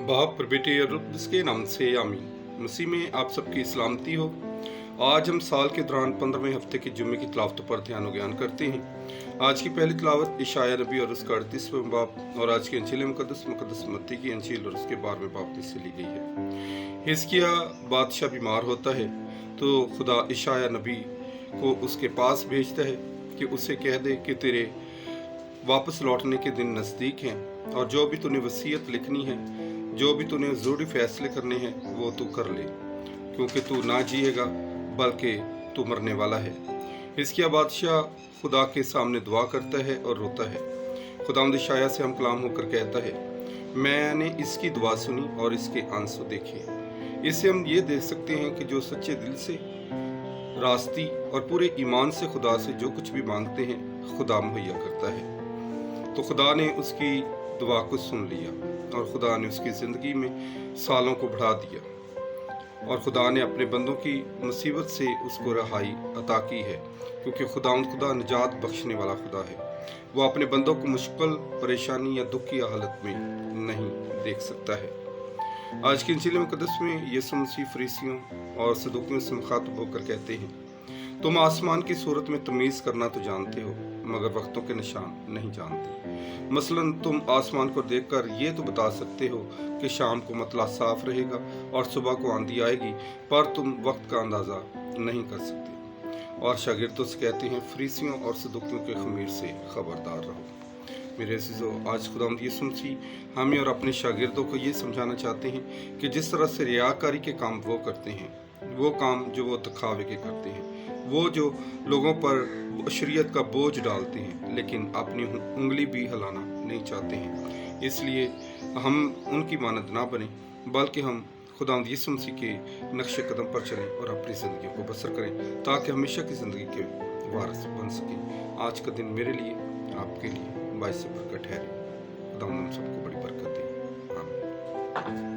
बाप और बेटे और उसके नाम से आमीन। मसीह में आप सबकी सलामती हो। आज हम साल के दौरान 15वें हफ्ते के जुम्मे की तलावतों पर ध्यान व ज्ञान करते हैं। आज की पहली तलावत इशाया नबी और उसका 38वां बाप और आज की अंजील मुकद्दस मत्ती की अंजील और उसके 12वें बाप से ली गई है। हिजकिय्याह बादशाह बीमार होता है तो खुदा इशाया नबी को उसके पास भेजता है कि उसे कह दे कि तेरे वापस लौटने के दिन नज़दीक हैं और जो भी तूने वसीयत लिखनी है, जो भी तूने ज़रूरी फैसले करने हैं, वो तू कर ले, क्योंकि तू ना जिएगा बल्कि तू मरने वाला है। हिजकिय्याह बादशाह खुदा के सामने दुआ करता है और रोता है। खुदावंद इशाया से हम कलाम होकर कहता है, मैंने इसकी दुआ सुनी और इसके आंसू देखे। इससे हम ये देख सकते हैं कि जो सच्चे दिल से, रास्ती और पूरे ईमान से खुदा से जो कुछ भी मांगते हैं, खुदा मुहैया करता है। तो खुदा ने उसकी दुआ को सुन लिया और खुदा ने उसकी ज़िंदगी में सालों को बढ़ा दिया और खुदा ने अपने बंदों की मुसीबत से उसको रहाई अता की है, क्योंकि खुदा निजात बख्शने वाला खुदा है। वो अपने बंदों को मुश्किल, परेशानी या दुख की हालत में नहीं देख सकता है। आज की अंजील मुकद्दस में यीशु मसीह फरीसियों और सदूकियों से मुखातब होकर कहते हैं, तुम आसमान की सूरत में तमीज़ करना तो जानते हो, मगर वक्तों के निशान नहीं जानते। मसलन तुम आसमान को देखकर ये तो बता सकते हो कि शाम को मतला साफ रहेगा और सुबह को आंधी आएगी, पर तुम वक्त का अंदाज़ा नहीं कर सकते। और शागिर्दों से कहते हैं, फरीसियों और सदूकियों के खमीर से खबरदार रहो। मेरे अज़ीज़ों, आज खुदावंद यीशु मसीह हमें और अपने शागिर्दों को ये समझाना चाहते हैं कि जिस तरह से रियाकारी के काम वो करते हैं, वो काम जो वो दिखावे के करते हैं, वो जो लोगों पर शरीयत का बोझ डालते हैं लेकिन अपनी उंगली भी हिलाना नहीं चाहते हैं, इसलिए हम उनकी मानद ना बने, बल्कि हम खुदावंद यीशु मसीह के नक्शे कदम पर चलें और अपनी ज़िंदगी को बसर करें, ताकि हमेशा की ज़िंदगी के वारिस बन सकें। आज का दिन मेरे लिए, आपके लिए बाइस बरकत ठहरे। खुदावंद हम सबको बड़ी बरकत दे। आमीन।